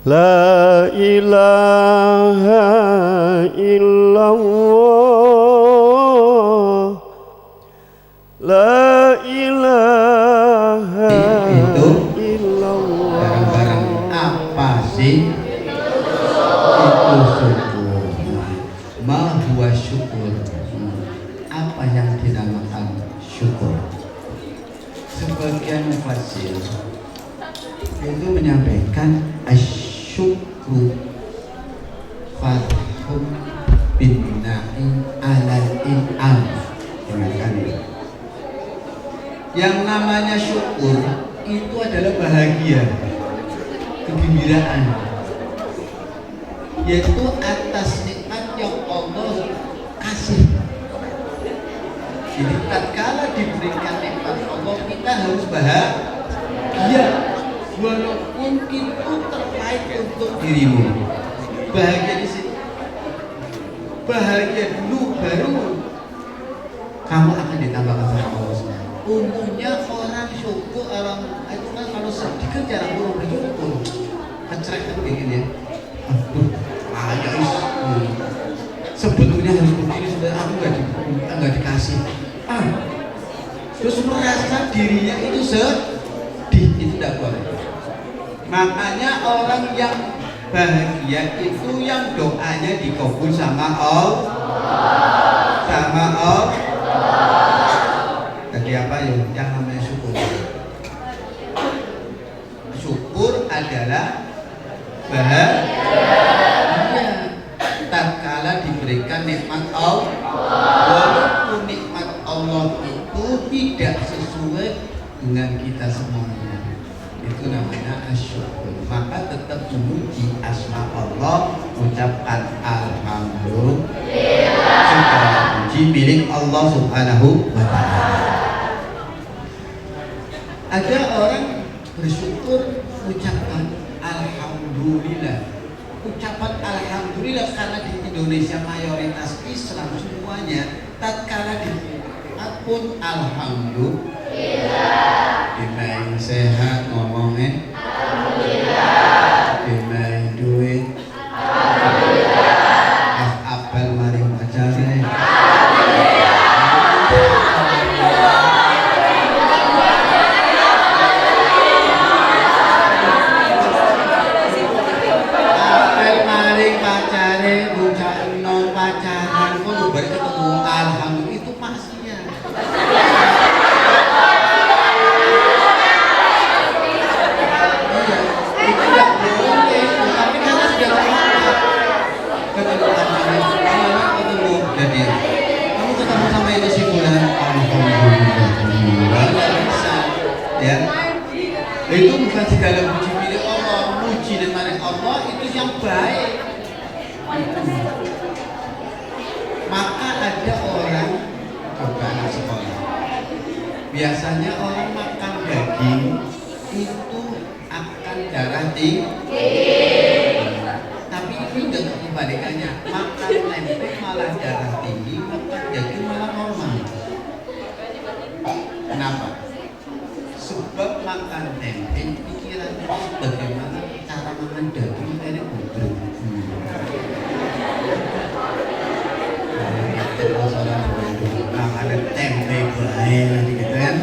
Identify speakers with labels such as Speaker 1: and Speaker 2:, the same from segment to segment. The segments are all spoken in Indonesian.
Speaker 1: La ilaha illallah, la ilaha
Speaker 2: itu
Speaker 1: illallah.
Speaker 2: barang-barang apa sih? Itu syukur. Ma huwa syukur. Apa yang dinamakan syukur? Sebagian mufassir itu menyampaikan asyukru fathum bin na'im alal in'am. Dengarkan ya. Yang namanya syukur itu adalah bahagia, kegembiraan, yaitu atas nikmat yang Allah kasih. Jadi tatkala diberikan nikmat Allah, kita harus bahagia, walaupun itu terkait untuk dirimu. Bahagia di sini, bahagia dulu, baru kamu akan ditambahkan sama Allah. Umumnya orang syukur, orang itu kan kalau sedih kan jarang orang bersyukur, kecrek kan begini ya. Aduh, aja sebetulnya harus begini, sebenarnya aku nggak dikasih. Terus merasa dirinya itu sedih, itu tidak boleh. Makanya orang yang bahagia itu yang doanya dikabul sama Allah, sama Allah. Jadi apa ya yang namanya syukur? Syukur adalah bahagia tatkala diberikan nikmat Allah, walaupun nikmat Allah itu tidak sesuai dengan kita semuanya. Itu namanya asyukur. Maka tetap memuji asma Allah, ucapkan alhamdulillah, segala puji milik Allah Subhanahu wa ta'ala. Ada orang bersyukur ucapkan alhamdulillah. Ucapan alhamdulillah karena di Indonesia mayoritas Islam semuanya, tatkala pun alhamdulillah. Dimain sehat ngomongnya alhamdulillah. Dimain duit alhamdulillah. Apel mari pacarnya itu bukan segala puji milik Allah. Puji dengan Allah itu yang baik. Maka ada orang coba anak sekolah, biasanya orang makan daging itu akan darah tinggi, tapi ini enggak kebalikannya. Makan tempe malah darah tinggi, makan daging malah normal. Kenapa? Sebab makan tempe pikiran bagaimana cara makan daging ini bodoh. Makan tempe baik gitu kan,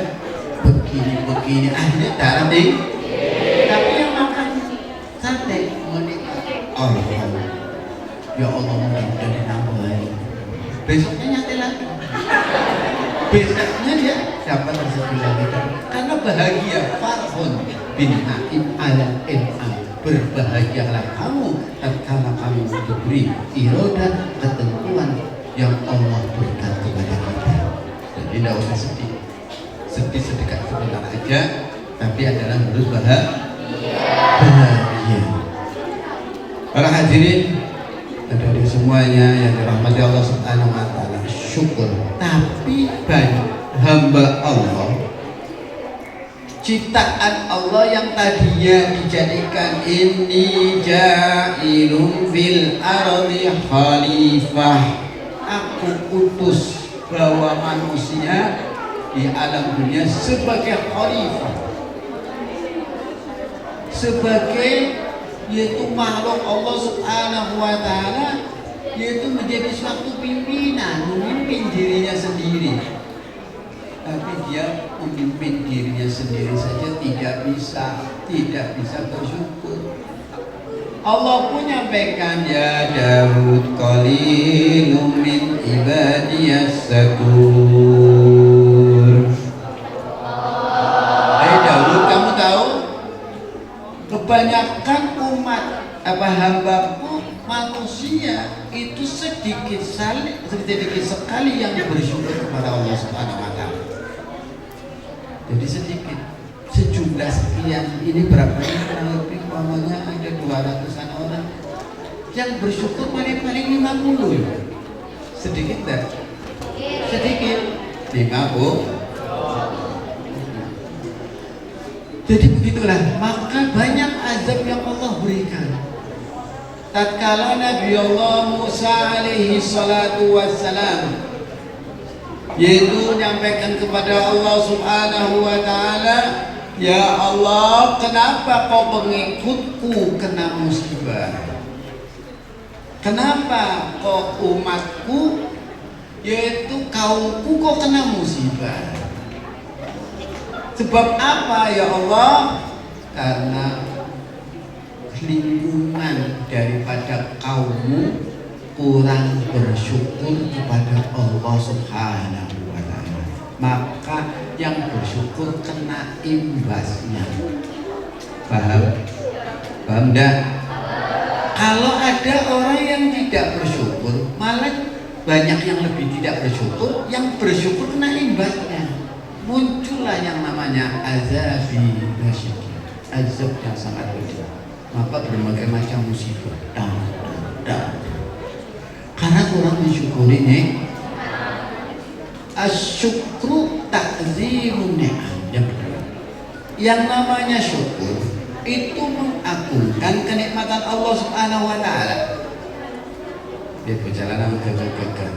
Speaker 2: begini akhirnya darah tinggi. Tapi yang makan sate menikmati Allah, ya Allah mudah-mudahan ditambah. Besoknya nyate lagi. Besoknya dia dapat rezeki lagi karena bahagia. Farhun bin na'im ala in'am, berbahagialah kamu tatkala kamu diberi iroda ketentuan yang Allah berikan kepada kita. Jadi tidak usah sedih sedekah sebentar aja, tapi adalah harus bahagia. Para hadirin dari semuanya yang dirahmati Allah Subhanahu wa ta'ala, syukur. Tapi banyak hamba Allah, ciptaan Allah yang tadinya dijadikan inni ja'ilun fil ardi khalifah, aku utus bahwa manusia di alam dunia sebagai khalifah, sebagai yaitu makhluk Allah Subhanahu wa Ta'ala, yaitu menjadi suatu pimpinan, memimpin dirinya sendiri. Tapi dia memimpin dirinya sendiri saja tidak bisa bersyukur. Allah pun nyampaikan, ya Daud qalilum min ibadiyas syakur. Hai Daud, kamu tahu kebanyakan umat hambaku manusia itu sedikit sekali yang bersyukur kepada Allah Subhanahu wa Ta'ala. Jadi sedikit, sejumlah sekian, ini berapa ini kurang lebih umpamanya ada 200-an orang yang bersyukur paling 50. Sedikit tak? Sedikit 50. Jadi begitulah, maka banyak azab yang Allah berikan. Tatkala Nabi Allah Musa alaihi salatu wassalam, yaitu menyampaikan kepada Allah Subhanahu wa Ta'ala, ya Allah, kenapa kau pengikutku kena musibah? Kenapa kok umatku, yaitu kaumku, kok kena musibah? Sebab apa ya Allah? Karena lingkungan daripada kaummu kurang bersyukur kepada Allah Subhanahu wa Ta'ala, maka yang bersyukur kena imbasnya. Paham? Paham dah? Kalau ada orang yang tidak bersyukur, malah banyak yang lebih tidak bersyukur, yang bersyukur kena imbasnya. Muncullah yang namanya azabi nasyiki, azab yang sangat pedih, maka berbagai macam musibah karena kurang mensyukuri nih. Asyukru ta'zimun ni'am. Yang namanya syukur itu mengagungkan kenikmatan Allah Subhanahu wa Ta'ala. Dia perjalanan gagal-gagal,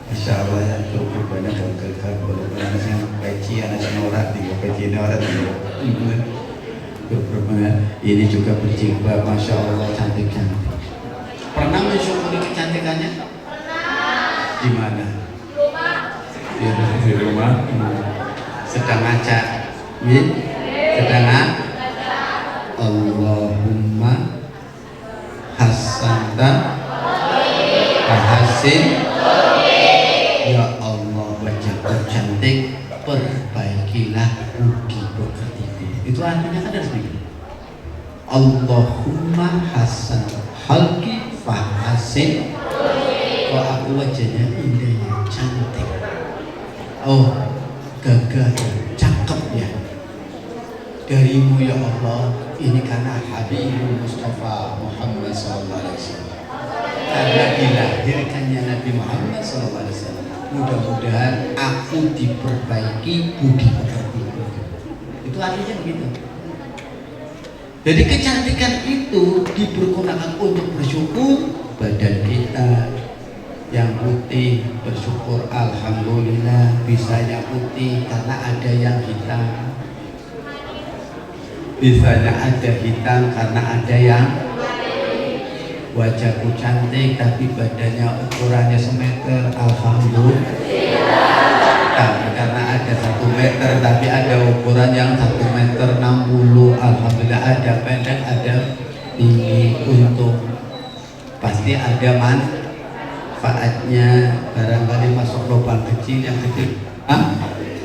Speaker 2: Masya Allah, ya cukup banyak gagal-gagal. Kalau saya peci anak orang tinggal peci orang ini juga berjilbab, Masya Allah, cantik-cantik. Pernah mensyukuri kecantikannya? Di mana? Di rumah. Sedang ngaca. Sedang Allahumma hasanta hasin. Ya Allah, wajahku cantik, perbaikilah budi pekerti. Itu artinya kan harus begini. Allahumma hasan halki fahasin. Kok aku wajahnya indah ya, cantik. Oh, gagah ya, cakep ya. Darimu ya Allah, ini karena Habibul Mustafa Muhammad SAW. Karena dilahirkannya Nabi Muhammad SAW, mudah-mudahan aku diperbaiki budi pekerti. Itu artinya begitu. Jadi kecantikan itu dipergunakan untuk bersyukur. Badan kita yang putih, bersyukur alhamdulillah bisanya putih karena ada yang hitam. Bisanya ada hitam karena ada yang wajahku cantik tapi badannya ukurannya semeter, alhamdulillah. Karena ada 1 meter tapi ada ukuran yang 1 meter 60, alhamdulillah. Ada pendek, ada tinggi, untuk pasti ada manfaatnya. Barangkali masuk lubang kecil yang kecil,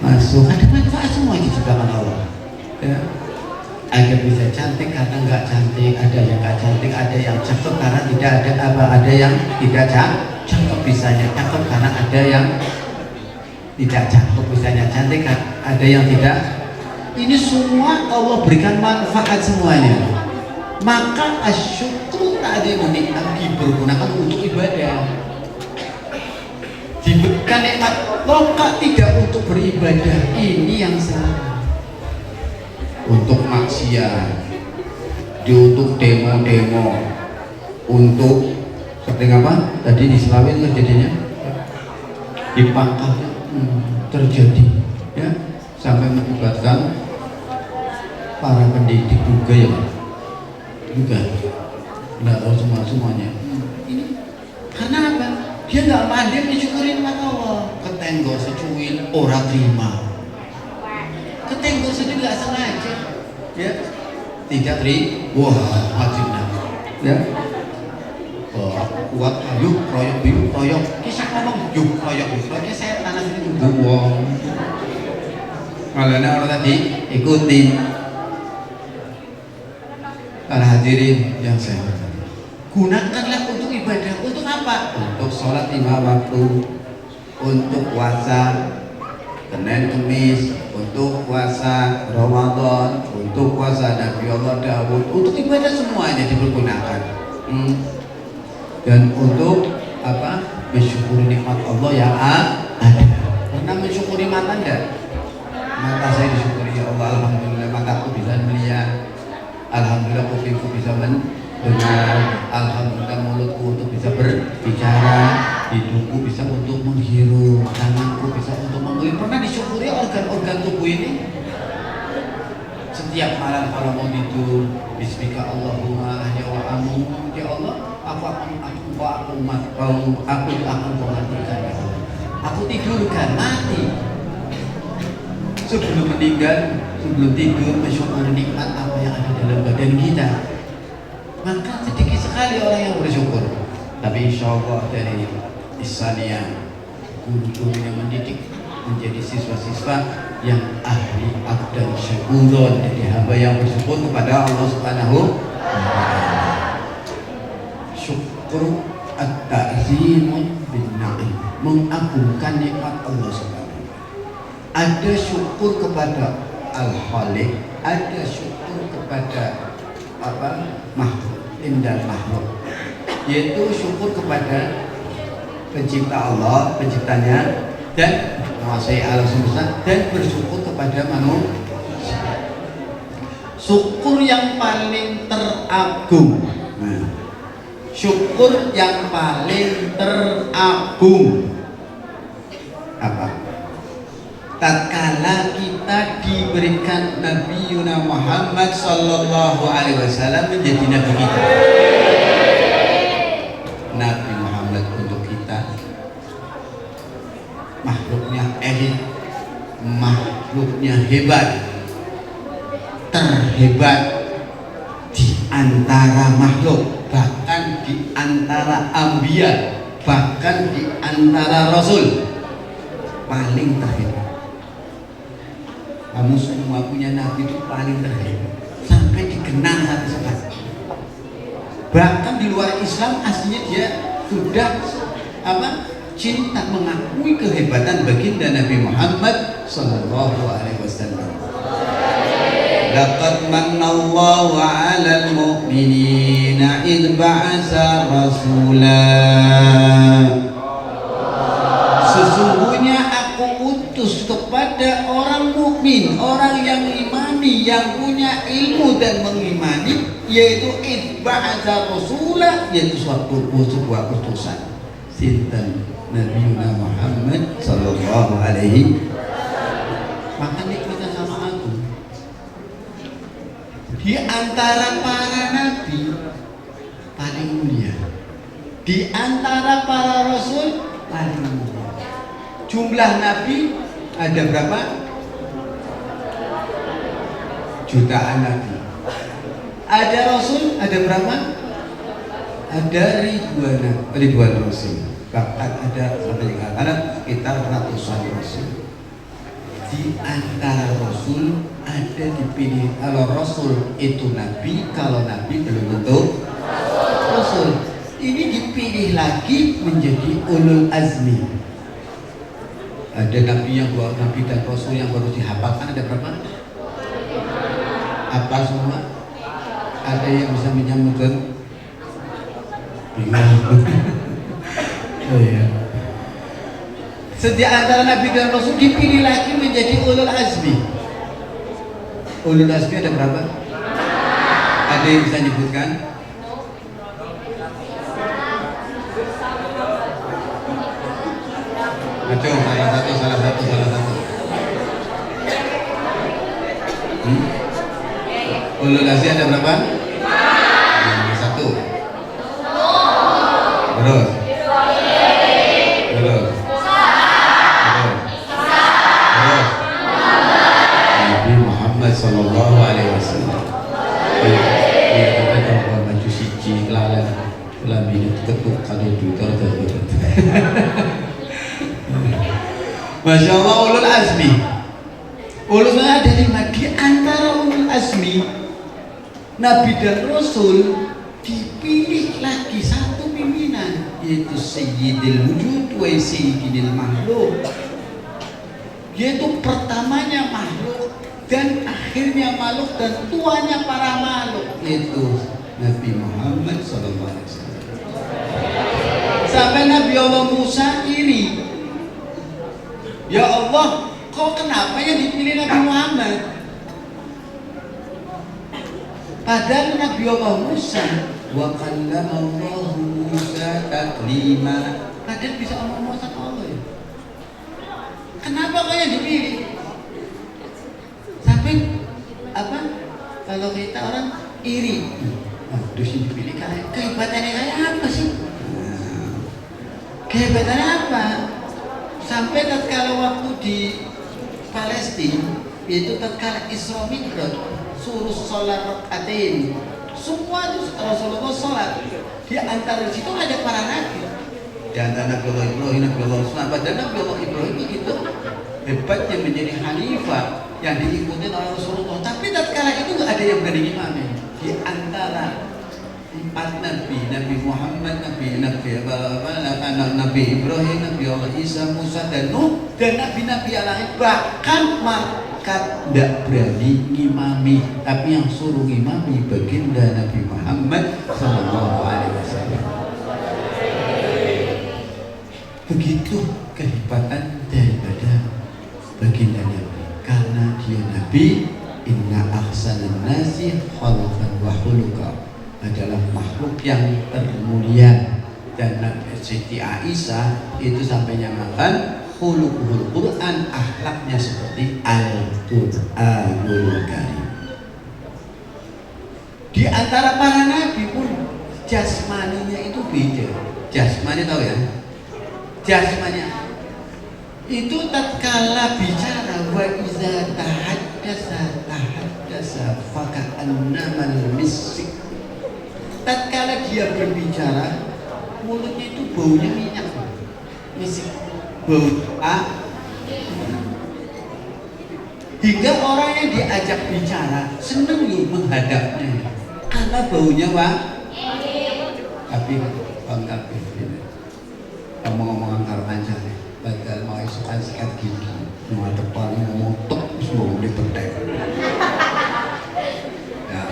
Speaker 2: masuk, ada manfaat semua di ciptaan Allah ya. Ada bisa cantik karena nggak cantik, ada yang nggak cantik, ada yang cakep karena tidak ada yang tidak cakep, bisanya cakep karena ada yang tidak cakep, bisanya cantik, ada yang tidak. Ini semua Allah berikan manfaat semuanya. Maka asyukru ta'zimun ni'am dipergunakan untuk ibadah. Diberikan nikmat lokal tidak untuk beribadah, ini yang salah. Untuk maksiat, untuk demo-demo, untuk seperti apa? Tadi di Selawin kejadiannya di Pangkal terjadi ya, sampai mengakibatkan para pendidik juga ya juga nggak tahu semuanya. Ini karena apa? Dia nggak mandiri mensyukurin nikmat Allah. Ketenggol secuil ora terima. Ketenggol secuil nggak sengaja, ya tidak terima. Wah, wajibnya, ya. Kuat ayo royok kisah ngomong yuk royok saya tanah ini wong malahnya orang tadi ikutin. Para hadirin yang saya hormati, gunakanlah untuk ibadah. Untuk apa? Untuk sholat 5 waktu, untuk puasa Senin Kemis, untuk puasa Ramadan, untuk puasa Nabi Allah Daud, untuk ibadah semuanya dipergunakan. Dan untuk apa? Mensyukuri nikmat Allah yang ada. Karena mensyukuri mata enggak? Mata saya disyukuri ya Allah, alhamdulillah mataku bisa melihat, alhamdulillah kupingku bisa mendengar, alhamdulillah mulutku untuk bisa berbicara, hidungku bisa untuk menghirup, tanganku bisa untuk mengulik. Pernah disyukuri organ-organ tubuh ini? Setiap malam kalau mau tidur, bismika Allahumma ahya wa amu, ya Allah, aku akan matikan ya Allah. Aku tidurkan, mati. Sebelum meninggal, sebelum tidur, mensyukuri nikmat apa yang ada dalam badan kita. Maka sedikit sekali orang yang bersyukur. Tapi insya Allah dari Isania, guru-guru yang mendidik menjadi siswa-siswa yang ahli abdan syukuron, jadi hamba yang bersyukur kepada Allah Subhanahu wa ta'ala. Syukur at-ta'zimun bin na'im, mengagungkan nikmat Allah Subhanahu wa ta'ala. Ada syukur kepada Al-Khaliq, ada syukur kepada makhluk, dan makhluk, yaitu syukur kepada pencipta Allah, penciptanya, dan menguasai alam semesta, dan bersyukur kepada manusia. Syukur yang paling teragung, syukur yang paling teragung apa? Tatkala kita diberikan Nabi Yuna Muhammad Sallallahu Alaihi Wasallam menjadi Nabi kita. Nabi Muhammad untuk kita makhluknya elit, makhluknya hebat, terhebat di antara makhluk, bahkan di antara anbiya, bahkan di antara rasul, paling terhebat. Kamu semua punya nabi itu paling terhebat, sampai dikenang satu-satu. Bahkan di luar Islam aslinya dia sudah cinta mengakui kehebatan baginda Nabi Muhammad Sallallahu Alaihi Wasallam. Laqad manallahu 'alal mu'minina idh ba'atsa rasula. Sesungguhnya aku utus kepada orang mukmin, orang yang imani, yang punya ilmu dan mengimani, yaitu idh ba'atsa rasula, yaitu sebuah utusan. Sinten Nabi Muhammad Sallallahu Alaihi. Maka nikmatnya sama aku. Di antara para nabi paling mulia, di antara para rasul paling mulia. Jumlah nabi ada berapa? Jutaan nabi. Ada rasul ada berapa? Ada ribuan rasul. Bahkan ada sampai dikatakan sekitar ratusan rasul. Di antara rasul ada dipilih. Kalau rasul itu nabi, kalau nabi belum tentu rasul. Ini dipilih lagi menjadi ulul azmi. Ada nabi dan rasul yang baru dihafalkan ada berapa? Apa semua? Ada yang bisa menyambutkan? Oh iya. Setiap antara nabi dan rasul dipilih lagi menjadi ulul azmi. Ulul azmi ada berapa? Ada yang bisa nyebutkan? Ayo, salah satu. Ulul azmi ada berapa? Satu. Terus. Terus. Terus. Nabi Muhammad sallallahu alaihi wasallam. Iya, kita kalau baju siji lalan lamine ketuk kali dutor tadi. Masya Allah, ulul azmi. Ulul ada 5 di antara ulul azmi. Nabi dan Rasul dipilih lagi satu pimpinan, yaitu Sayyidil Wujud wa Sayyidil Makhluk, yaitu pertamanya makhluk dan akhirnya makhluk dan tuanya para makhluk, yaitu Nabi Muhammad SAW. Sampai Nabi Allah Musa iri, ya Allah, kok kenapa yang dipilih Nabi Muhammad? Padahal Nabi Allah Musa wa kallama Allah Musa taklima, padahal bisa ngomong sama Allah ya. Kenapa kok yang dipilih? Sampai apa? Kalau kita orang iri, terus yang dipilih kayak kehebatannya kayak apa sih? Kehebatannya apa? Sampai tatkala waktu di Palestina itu tatkala Isra Mi'raj suruh sholat rakaatain, semua itu Rasulullah sholat. Di antara situ ada para nabi, di antara Nabi Allah Ibrahim, Nabi Allah Musa. Padahal Nabi Allah Ibrahim itu hebatnya menjadi khalifah yang diikuti oleh Rasulullah. Tapi tatkala itu nggak ada yang berani imamin. Di antara 4 nabi, Nabi Muhammad, Nabi Ibrahim, Nabi Allah Isa, Musa dan Nuh, dan nabi-nabi yang lain, bahkan malaikat tidak berani ngimami, tapi yang suruh ngimami baginda Nabi Muhammad Sallallahu Alaihi Wasallam. Begitu kehebatan daripada baginda Nabi, karena dia Nabi. Inna ahsanan nasi khalqan wa khuluqa, adalah makhluk yang termulia. Dan Nabi Siti Aisyah itu sampai nyamakan khuluqul Quran, akhlaknya seperti Al-Qur'anul Karim. Di antara para nabi pun jasmaninya itu beda. Jasmani tahu ya? Jasmani itu tatkala bicara wa iza tahaddasa faka'annamal misik. Tatkala dia berbicara, mulutnya itu baunya minyak, misik, bau hingga orang yang diajak bicara seneng loh menghadapnya karena baunya tapi ngomong-ngomongan karo kancane bakal mau isukan sikat gigi mau depan mau tok semua udah berdek ya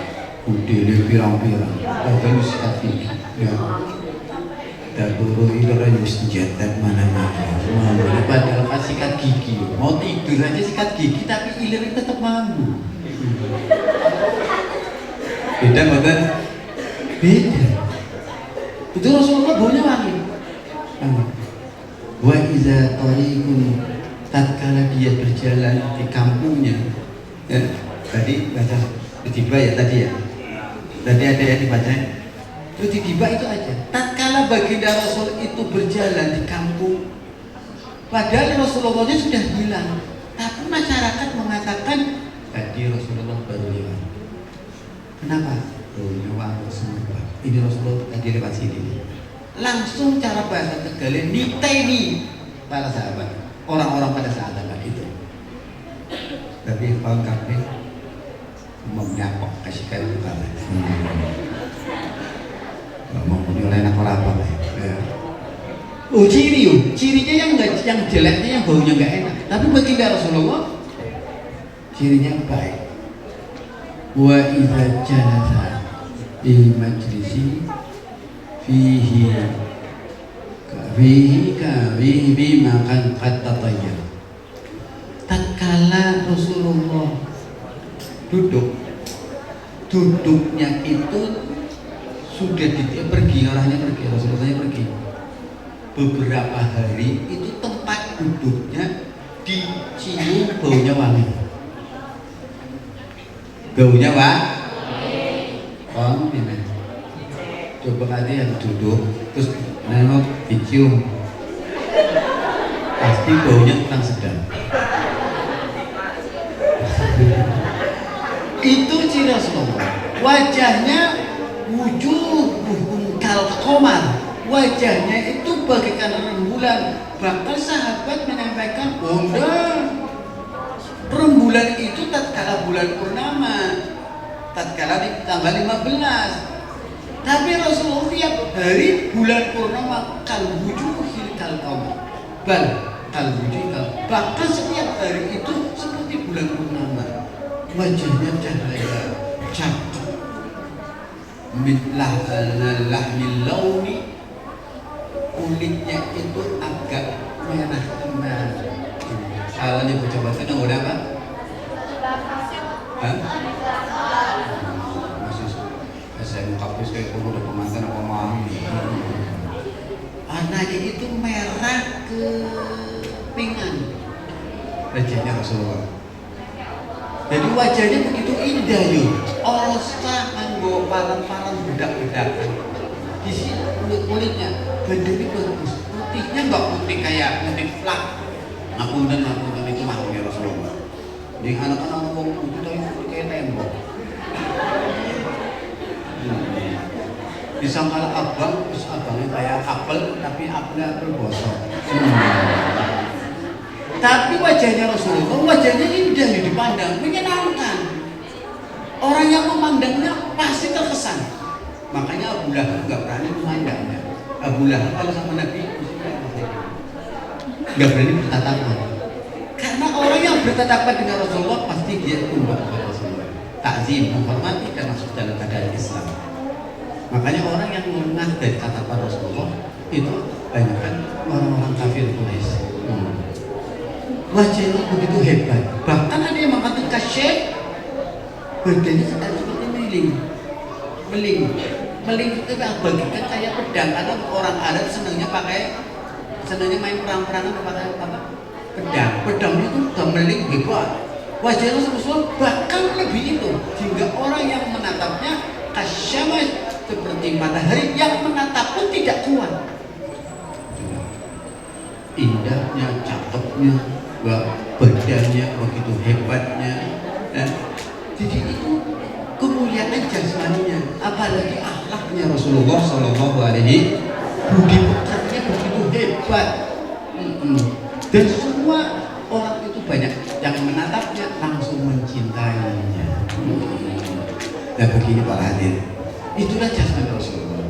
Speaker 2: udah pirang-pirang bakal sikat gigi ya dapur itu orang yang senjata mana-mana mau padahal kan sikat gigi mau tidur aja sikat gigi tapi ilirnya tetap mampu beda banget beda itu Rasulullah baunya wangi wa iza tariqun, tatkala dia berjalan di kampungnya ya, tadi baca tiba ya tadi ya tadi ada yang dibaca tiba itu aja. Tatkala baginda Rasul itu berjalan di kampung, padahal Rasulullahnya sudah hilang, tapi masyarakat mengatakan tadi Rasulullah baru lewat. Kenapa? Lewat semua. Ini Rasulullah tadi lewat sini. Langsung cara bahasa Tegalnya niteni para sahabat, orang-orang pada saat itu. Tapi Bang Kapten mau nyapok kasih kayu kepala. Mau oleh anak apa ya. Oh cirinya yang jeleknya yang baunya nggak enak. Tapi baginda Rasulullah cirinya baik. Wa idza jalasa di majlisi fihi makan kata tayyib. Tatkala Rasulullah duduknya itu sudah pergi, orangnya pergi, Rasulullahnya pergi beberapa hari, itu tempat duduknya dicium baunya wangi. Baunya wangi. coba kalian duduk terus nengok dicium pasti baunya kurang sedap. Itu ciri Rasulullah. Wajahnya wujuh kal qamar. Wajahnya itu bagaikan rembulan. Bahkan sahabat menyampaikan, "Bunda, rembulan itu tatkala bulan purnama, tatkala di tanggal 15. Tapi Rasulullah tiap hari bulan purnama kal wujuhil kal qamar. Kal wujuhil kal. Bahkan setiap hari itu seperti bulan purnama. Wajahnya cahaya cakep. Lahmil launi, kulitnya itu agak merah emas. Kalau nih coba sana udah apa? Hah? Masih saya mau kapus kayak aku udah pemantan apa mau? Anaknya itu merah ke pingan. Wajahnya Rasulullah. Jadi wajahnya begitu indah yuk. Osta anggo parang-parang bedak-bedakan. Di sini kulitnya bentuknya bagus. Putihnya nggak putih kayak putih flak. Ngapunten itu makhluknya Rasulullah. Di anak-anak ngomong itu tapi putih kayak tembok. Disangkal abang, terus abangnya kayak apel, tapi apelnya apel bosok. Tapi wajahnya Rasulullah, wajahnya indah dipandang, menyenangkan. Orang yang memandangnya pasti terkesan. Makanya Abu Lahab nggak berani memandangnya. Abu Lahab kalau sama Nabi nggak berani bertatapan. Karena orang yang bertatapan dengan Rasulullah pasti dia tunduk kepada Rasulullah. Takzim, menghormati dan masuk dalam keadaan Islam. Makanya orang yang lengah dari tatapan Rasulullah itu banyak kan orang-orang kafir Quraisy. Wajahnya begitu hebat. Bahkan ada yang mengatakan kasyek, badannya sedang seperti meling itu bagikan kayak pedang. Karena orang Arab senangnya main perang-perangan pakai apa? Pedang itu udah meling hebat. Wajahnya Rasulullah bahkan lebih itu, sehingga orang yang menatapnya kasyamah, seperti matahari yang menatap pun tidak kuat. Indahnya, cakepnya, badannya begitu hebatnya. Jadi itu kemuliaan jasmaninya, apalagi akhlaknya Rasulullah Shallallahu Alaihi budi pekertinya begitu hebat. Dan semua orang itu banyak yang menatapnya langsung mencintainya. Nah begini para hadirin, itulah jasmani Rasulullah.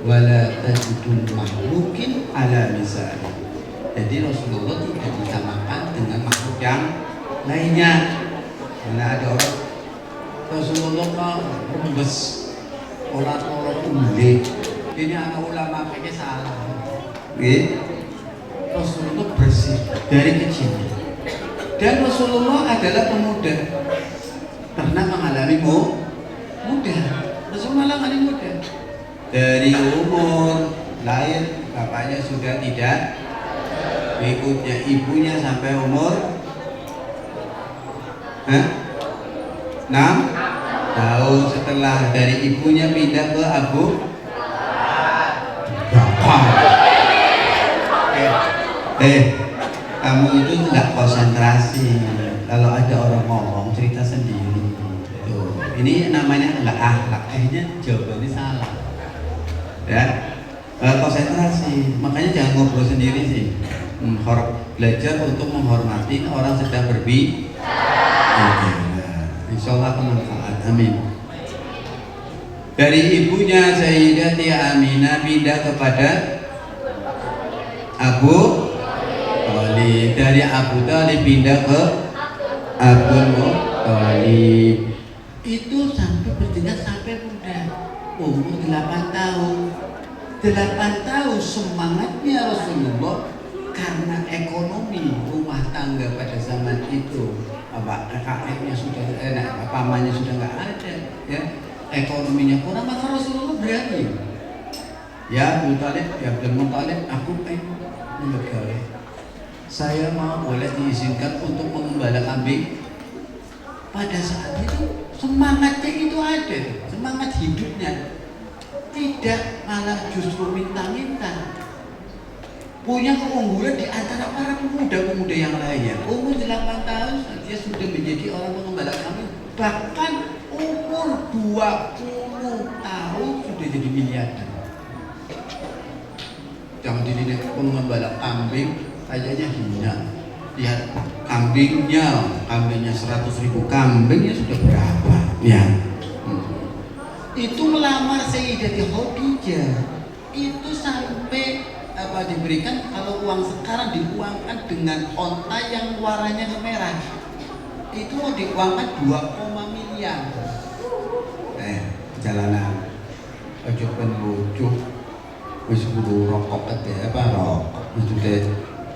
Speaker 2: Wala tajidul makhlukin ala misali. Jadi Rasulullah tidak disamakan dengan makhluk yang lainnya. Karena ada orang Rasulullah kok rembes, orang ule. Ini anak ulama kayaknya salah. Rasulullah bersih dari kecil. Dan Rasulullah adalah pemuda, pernah mengalami muda. Rasulullah mengalami muda. Dari umur lahir bapaknya sudah tidak, berikutnya ibunya sampai umur 6 tahun. Setelah dari ibunya pindah ke Abu Bakar. Kamu itu nggak konsentrasi kalau ada orang ngomong cerita sendiri. Tuh, ini namanya nggak akhlak. Akhirnya jawabannya salah. Ya, konsentrasi. Makanya jangan ngobrol sendiri sih. Belajar untuk menghormati orang sedang berbicara. Insya Allah akan manfaat. Amin. Dari ibunya Sayyidati Aminah pindah kepada Abu Thalib. Dari Abu Thalib pindah ke Abu Thalib. Itu sampai berjenjang sampai muda, umur 8 tahun. 8 tahun semangatnya Rasulullah karena ekonomi rumah tangga pada zaman itu, kakeknya sudah pamannya sudah nggak ada, ya, ekonominya kurang, maka Rasulullah berani. Ya Abu Thalib, ya Abdul Muthalib, aku pengen memegawai. Saya mau boleh diizinkan untuk mengembala kambing. Pada saat itu semangatnya itu ada, semangat hidupnya. Tidak, malah justru minta-minta. Punya keunggulan di antara para pemuda-pemuda yang lainnya. Umur 8 tahun dia sudah menjadi orang pengembala kambing. Bahkan umur 20 tahun sudah jadi miliarder. Jangan dilihat pengembala kambing kayaknya hina. Lihat kambingnya 100.000 kambingnya sudah berapa? Ya. Itu melamar Sayyidatul Khadijah. Itu sampai diberikan, kalau uang sekarang diuangkan dengan onta yang warnanya merah, itu mau diuangkan 2, miliar. Jalanan ojo penlucu wis kudu rokok rokok wis udah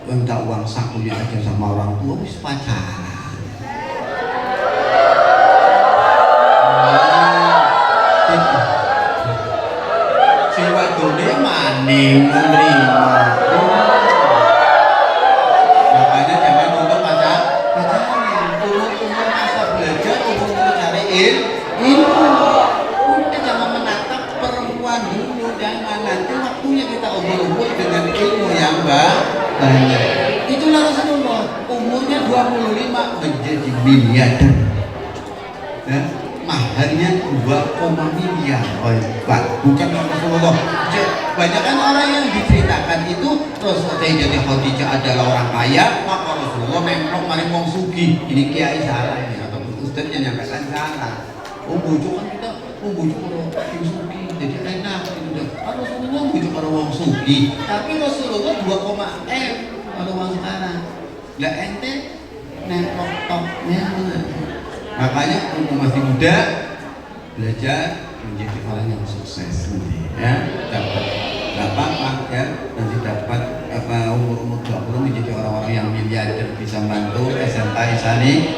Speaker 2: minta uang sakunya aja sama orang tua wis pacaran. Si wadone maning menerima. Makanya jangan untuk pacaran. Umur masa belajar, umur cari ilmu. Udah jangan menatap perempuan dulu, jangan nanti waktunya kita obrol-obrol dengan ilmu yang banyak. Itulah Rasulullah. Umurnya 25 menjadi miliarder. Ya. Maharnya 2, miliar. Bukan Rasulullah. Banyak kan orang yang diceritakan itu Sayyidatul Khadijah adalah orang kaya, maka Rasulullah memang mari wong sugih. Ini kiai salah ini atau ustadznya nyampaikan salah. Bujuk kan kita bujuk orang sugih jadi enak gitu. Rasulullah bujuk orang wong sugih, tapi Rasulullah 2,M kalau wong sekarang. Lah ente nempok toknya. Makanya umur masih muda belajar menjadi orang yang sukses nanti ya, dapat apa ya, nanti dapat umur 20 menjadi orang-orang yang miliarder, bisa bantu SMK Isani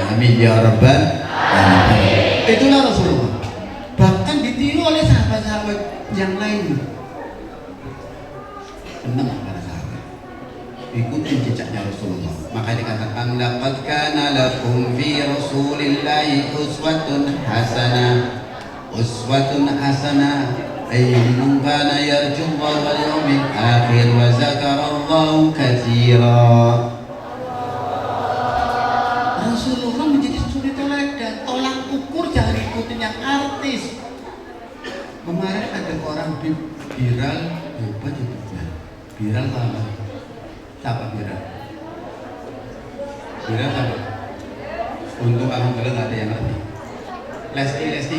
Speaker 2: amin ya rabbal alamin. Itulah Rasulullah, bahkan ditiru oleh sahabat-sahabat yang lain. Tenang para sahabat, ikuti jejaknya Rasulullah. Maka dikatakan laqad kana lakum fi Rasulillahi uswatun hasanah ayman kana yarjullaha wal yawmil akhir wa zakarallahu katsira. Rasulullah menjadi suri teladan, tolak ukur, jangan ikutin yang artis. Kemarin ada orang viral hebat itu ya. Viral apa? Siapa viral? Viral apa? Untuk alhamdulillah nggak ada yang ngerti. Lesti.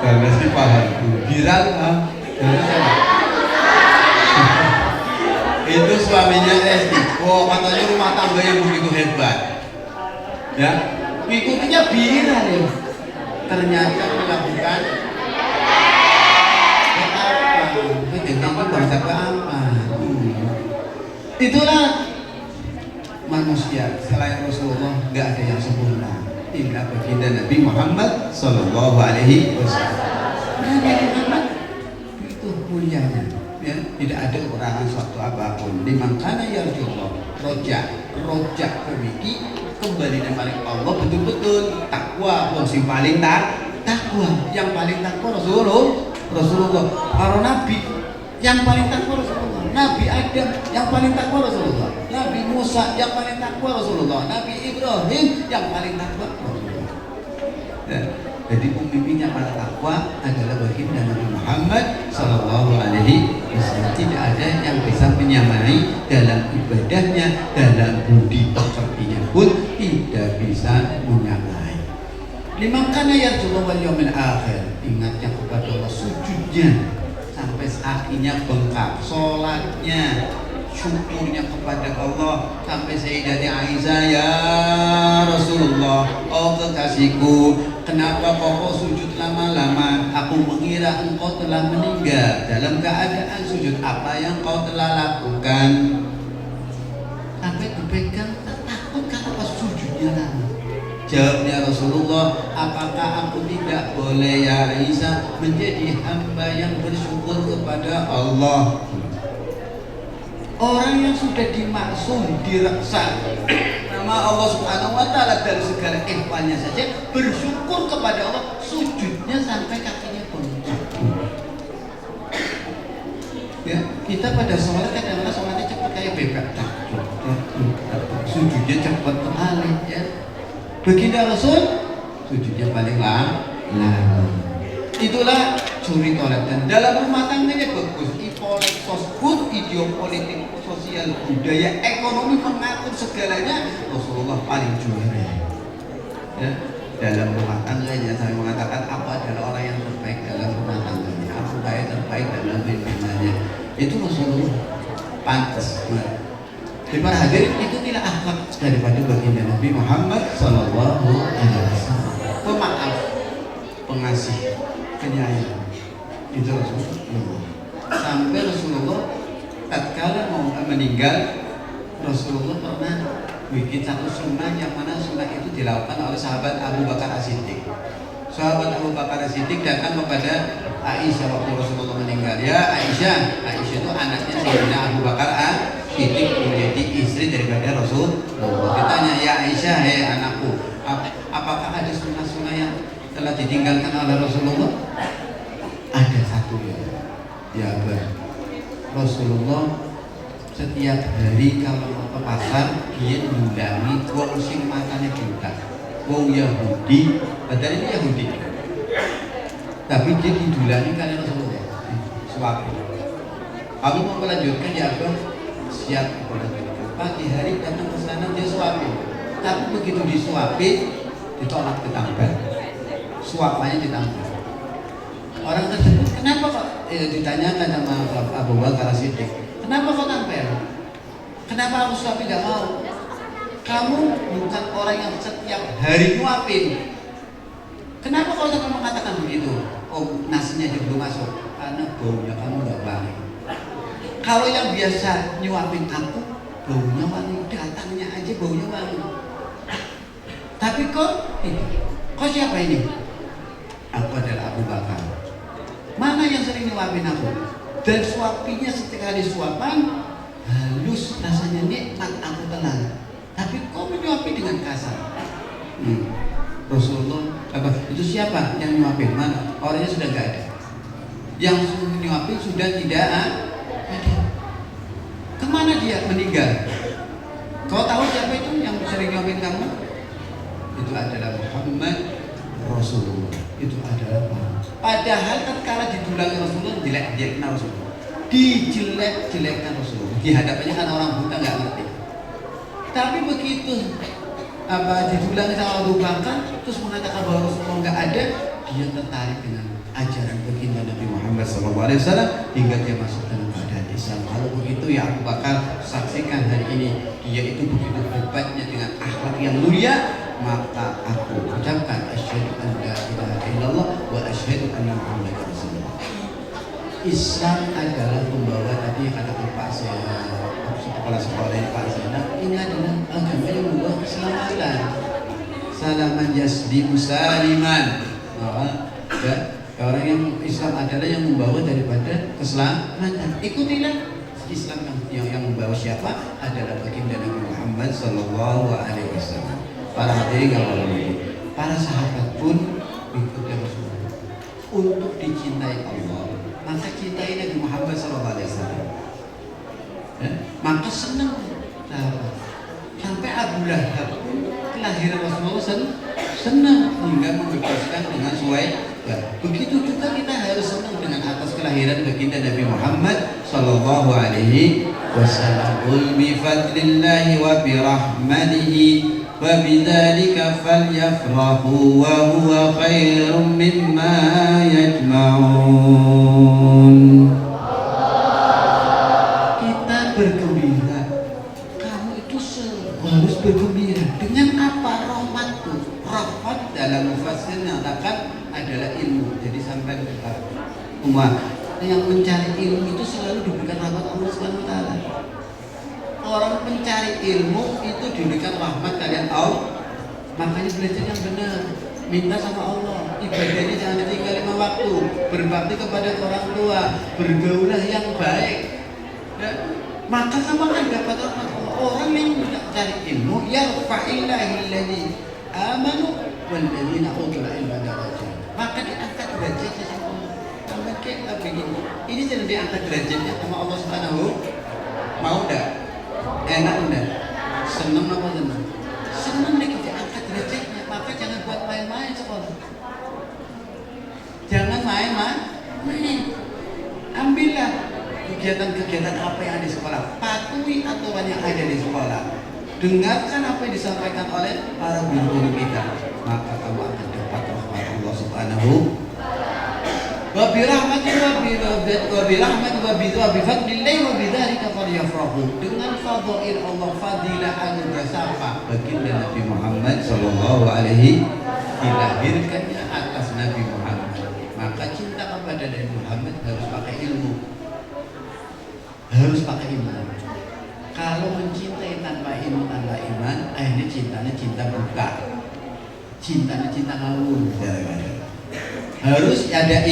Speaker 2: Dan Lesti paham. Viral itu suaminya Lesti. Oh, katanya rumah tangga yang begitu hebat. Ya, ikutinya viral ya. Ternyata melakukan bahasa apa? Itulah manusia selain Rasulullah nggak ada yang sempurna. Inna baginda Nabi Muhammad Sallallahu Alaihi Wasallam. Nabi Muhammad itu mulianya, ya, tidak ada kekurangan suatu apapun. Dimangkana ya Rasulullah rojak kemiki kembali dari Allah betul-betul takwa. Yang paling takwa, yang paling takwa Rasulullah. Para nabi yang paling takwa Rasulullah. Nabi Adam yang paling takwa Rasulullah. Nabi Musa yang paling takwa Rasulullah. Nabi Ibrahim yang paling takwa Rasulullah. Ya. Jadi pemimpinnya para takwa adalah baginda Nabi Muhammad Sallallahu Alaihi Wasallam. Tidak ada yang bisa menyamai dalam ibadahnya, dalam budi pekertinya pun tidak bisa menyamai. Limakana yarjullah wal yaumil akhir. Ingatnya kepada Allah, sujudnya sampai akhirnya bengkak, sholatnya, syukurnya kepada Allah sampai Sayyidatina Aisyah, ya Rasulullah, oh kekasihku, kenapa kau sujud lama-lama? Aku mengira engkau telah meninggal. Dalam keadaan sujud apa yang kau telah lakukan? Sampai dipegang, takut kenapa sujudnya lama? Jawabnya Rasulullah, apakah aku tidak boleh ya Aisyah menjadi hamba yang bersyukur kepada Allah? Orang yang sudah dimaksum, direksa nama Allah Subhanahu wa Ta'ala dari segala ihwalnya saja, bersyukur kepada Allah, sujudnya sampai kakinya bengkak. Ya, kita pada sholat kadang-kadang sholatnya cepat kayak bebek, sujudnya cepat sekali. Ya, baginda Rasul sujudnya paling lama. Itulah curi toilet. Dan dalam rumah tangganya bagus, sosbud, ideopolitik, sosial, budaya, ekonomi, mengatur segalanya, Rasulullah paling juara. Ya, dalam rumah tangganya saya mengatakan apa adalah orang yang terbaik dalam rumah tangganya, apa yang terbaik dalam pimpinannya, itu Rasulullah pantas. Di para hadirin, itu tidak akhlak daripada baginda Nabi Muhammad Sallallahu Alaihi Wasallam. Pemaaf, pengasih, penyayang, itu Rasulullah. Sampai Rasulullah tatkala mau meninggal, Rasulullah pernah bikin satu sunnah, yang mana sunnah itu dilakukan oleh sahabat Abu Bakar As-Siddiq. Sahabat Abu Bakar As-Siddiq datang kepada Aisyah waktu Rasulullah meninggal. Ya Aisyah, Aisyah itu anaknya Sayyidina Abu Bakar As-Siddiq, menjadi istri daripada Rasulullah. Ditanya, ya Aisyah, hei anakku, apakah ada sunnah-sunnah yang telah ditinggalkan oleh Rasulullah? Ada satu ya Rasulullah setiap hari kalau mau ke pasar dia mengundangi wong sing matanya buta, wong Yahudi, padahal ini Yahudi, tapi dia didulani kali Rasulullah, suapi. Kamu mau melanjutkan ya Abah? Siap melanjutkan. Pagi hari datang ke sana dia suapi, tapi begitu disuapi ditolak, ditampar, suapannya ditampar. Orang tersebut, kenapa kok ditanyakan sama Abu Bakar As-Siddiq, kenapa kok tampil? Kenapa aku suapi gak mau? Kamu bukan orang yang setiap hari nyuapin. Kenapa kau sampai mengatakan begitu? Oh, nasinya aja belum masuk, karena baunya kamu gak wangi. Kalau yang biasa nyuapin aku, baunya wangi, datangnya aja baunya wangi. Tapi kau siapa ini? Aku adalah Abu Bakar. Mana yang sering nyuapin aku? Dan suapinya sekali suapan halus, rasanya nikmat, aku tenang. Tapi kau menyuapi dengan kasar. Rasulullah, itu siapa yang nyuapin? Mana? Orangnya sudah nggak ada. Yang nyuapin sudah tidak ada. Kemana dia meninggal? Kau tahu siapa itu yang sering nyuapin kamu? Itu adalah Muhammad Rasulullah. Itu adalah padahal tatkala didulangi Rasulullah, jelek-jelekkan Rasulullah, dijelek-jelekkan Rasulullah di hadapannya, kan orang buta nggak ngerti. Tapi begitu didulangi sama Abu Bakar, terus mengatakan bahwa Rasulullah nggak ada, dia tertarik dengan ajaran baginda Nabi Muhammad SAW hingga dia masuk dalam keadaan Islam. Kalau begitu ya Abu Bakar, saksikan hari ini dia itu begitu hebatnya dengan akhlak yang mulia, maka aku ucapkan asyhadu an la ilaha illallah wa asyhadu anna Muhammadar Rasulullah. Islam adalah pembawa, tadi kata Pak saya, kepala sekolah ini Pak Zainab, ini adalah agama yang membawa keselamatan. Salaman yasdimu saliman. Ya, orang yang Islam adalah yang membawa daripada keselamatan. Ikutilah Islam yang membawa siapa? Adalah baginda Nabi Muhammad Sallallahu Alaihi Wasallam. Para hadirin yang para sahabat pun mengikuti Rasulullah untuk dicintai Allah. Maka cintai Nabi Muhammad Sallallahu Alaihi Wasallam. Ya, maka senang sahabat. Sampai Abu Lahab pun kelahiran Rasulullah senang hingga membebaskan dengan Suhaib. Begitu juga kita harus senang dengan atas kelahiran baginda Nabi Muhammad Sallallahu Alaihi Wasallam. Qul bi fadlillahi wa bi rahmatihi wa bidzalika falyafrahu wa huwa khairum mimma yajma'un. Kita bergembira, kamu itu harus bergembira dengan apa? Rahmatku. Rahmat dalam mufassir nyatakan adalah ilmu. Jadi sampai umat yang mencari ilmu itu selalu diberikan rahmat Allah Subhanahu wa taala. Orang mencari ilmu itu diberikan rahmat kalian Allah. Makanya belajar yang benar, minta sama Allah, ibadahnya jangan ditinggal 5 waktu, berbakti kepada orang tua, bergaulah yang baik. Ya, maka kamu akan dapat rahmat Allah. Orang yang cari ilmu yarfa'illahil ladzi amanu wal ladzina utul ilma darajat. Maka diangkat derajatnya sama Allah. Sampai kayak begini. Ini jadi diangkat derajatnya sama Allah Subhanahu. Mau enggak? Enak enggak? Senang apa senang? Senang nih diangkat derajatnya. Maka jangan buat main-main sekolah. Jangan main-main. Ambillah kegiatan-kegiatan apa yang ada di sekolah, patuhi aturan yang ada di sekolah, dengarkan apa yang disampaikan oleh para guru kita, maka kamu akan dapat rahmat Allah Subhanahu wa birahmati wa bifadlillahi wa bidzalika falyafrahu. Dengan fadhil Allah, fadilah anugerah siapa? Baginda Nabi Muhammad sallallahu alaihi dilahirkannya atas Nabi Muhammad. Maka cinta kepada Nabi Muhammad harus pakai ilmu. Harus pakai iman. Kalau mencintai tanpa ilmu, tanpa iman, akhirnya cintanya cinta buka, cintanya cinta ngawur. Harus ada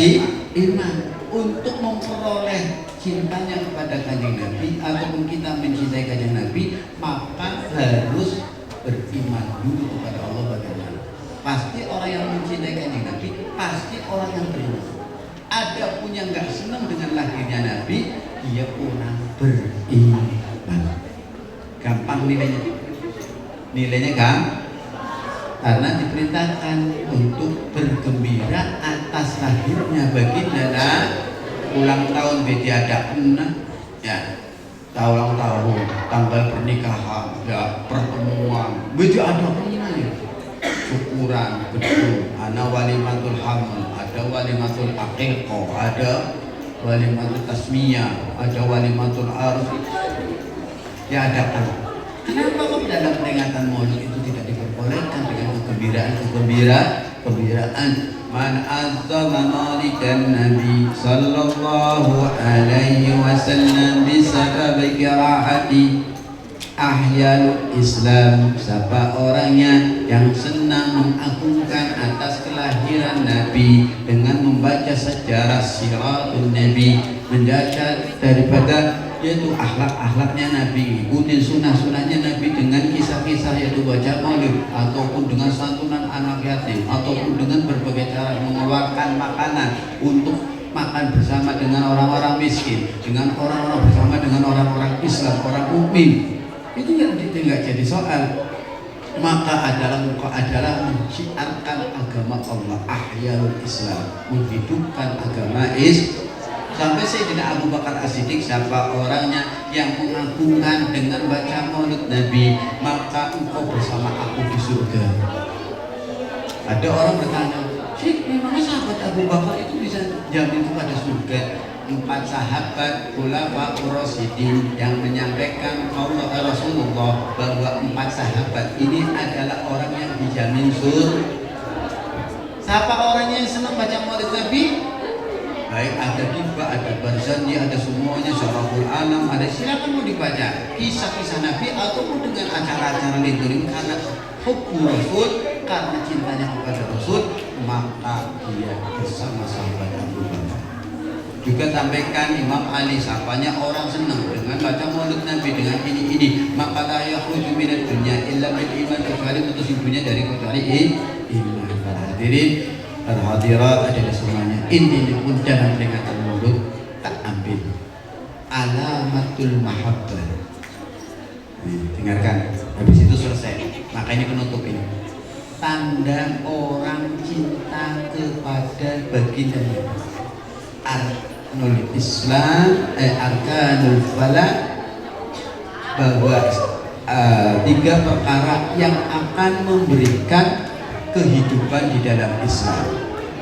Speaker 2: iman untuk memperoleh cintanya kepada kanjeng Nabi ataupun kita mencintai kanjeng Nabi, maka harus beriman dulu kepada Allah. Bagaimana? Pasti orang yang mencintai kanjeng Nabi, pasti orang yang beriman. Ada pun yang nggak senang dengan lahirnya Nabi, dia kurang beriman. Gampang nilainya kan? Karena diperintahkan untuk bergembira atas lahirnya baginda. Ulang tahun betiadakan ya, ulang tahun, tanggal pernikahan, ya pertemuan, betiadakan ya. Syukuran, betul. Ana walimatul hamil, ada walimatul aqiqah, ada walimatul tasmiyah, ada walimatul arus. Diadakan. Kenapa kok dalam peringatan Maulid itu tidak diperbolehkan dengan kegembiraan? Man azzama maulidan Nabi sallallahu alaihi wasallam bisababi qiraati ahyalul Islam. Siapa orangnya yang senang mengagungkan atas kelahiran Nabi dengan membaca sejarah siratul Nabi, menbaca daripada yaitu akhlak-akhlaknya Nabi, ikutin sunnah-sunnahnya Nabi dengan kisah-kisah, yaitu baca maulid ataupun dengan santunan anak yatim ataupun dengan berbagai cara mengeluarkan makanan untuk makan bersama dengan orang-orang miskin, dengan orang-orang bersama dengan orang-orang Islam, orang mukmin. Itu nggak jadi soal. Maka adalah menciarkan agama Allah, ahyalul Islam, menghidupkan agama Islam. Sampai Sayyidina Abu Bakar As-Siddiq, siapa orangnya yang mengagungkan dengan baca maulid Nabi, maka engkau bersama aku di surga. Ada orang bertanya, Syekh, memangnya sahabat Abu Bakar itu bisa jamin kepada surga? 4 sahabat khulafaur rasyidin yang menyampaikan Rasulullah bahwa 4 sahabat ini adalah orang yang dijamin surga. Siapa orangnya yang senang baca maulid Nabi? Baik, ada Diba, ada Barzanji, ada semuanya, Syaraful Alam, ada, silakan mau dibaca kisah-kisah Nabi ataupun dengan acara-acara liturgi. Karena hubbu Rasul, karena cintanya kepada Rasul, maka dia bersama sahabat Abu Bakar. Juga sampaikan Imam Ali, sapanya orang senang dengan baca maulid Nabi, dengan ini, maka la yakhruju minad dunya illa bil iman, kecuali putus ibunya dari kecuali iman. Para hadirin hadirat adalah semuanya. Intinya pun dalam peringatan maulid tak ambil alamatul mahabbah. Dengarkan, habis itu selesai. Maka ini penutup ini. Tanda orang cinta kepada baginda Arkanul Islam, Arkanul Falah, bahwa 3 perkara yang akan memberikan kehidupan di dalam Islam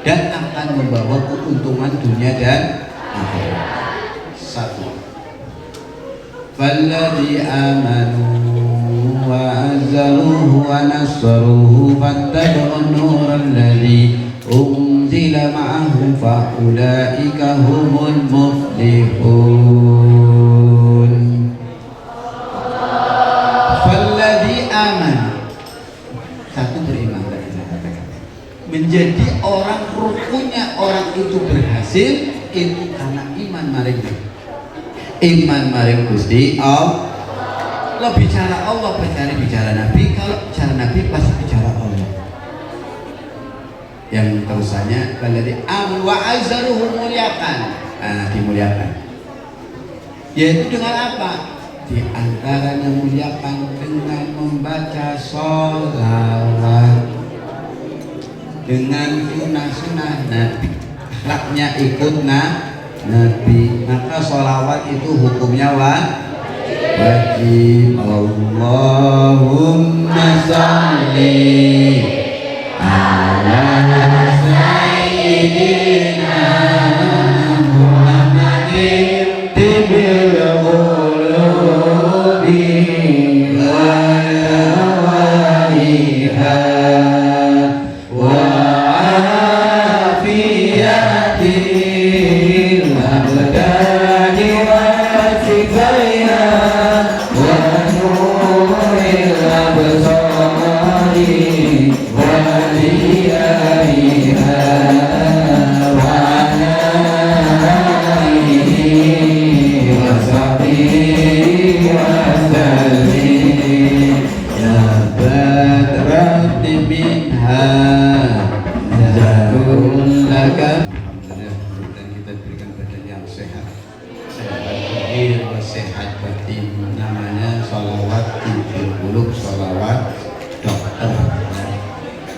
Speaker 2: dan akan membawa keuntungan dunia dan akhirat. 1. Falladzi amanu wa azzaruhu wa nassaruhu fattabi'un nural ladzi unzila ma'ahu fa ulaika humul muflihun. Falladzi amanu, 1 beriman. Menjadi orang rukunnya orang itu berhasil itu karena iman mereka. iman maring Gusti Allah. Kalau bicara Allah pasti bicara Nabi, kalau bicara Nabi pasti bicara Allah. Yang terusannya baladi am wa azzaruhu muliakan, dimuliakan. Yaitu dengan apa? Di antaranya muliakan dengan membaca sholawat, dengan sunnah-sunnah Nabi, akhlaknya ikut Nabi. Maka sholawat itu hukumnya wajib. Allahumma sholli ala sayyidina Muhammadin tibil qulubi wa dawaiha wa afiyatil abdani wa sifaiha wa nuril absari wa liyaiha wa ala alihi wa sahbihi wa sallim ya badrat minha zarul laka. Dan kita berikan badan yang sehat, sehat lahir wa sehat batin. Namanya sholawat tibul qulub, sholawat dokter.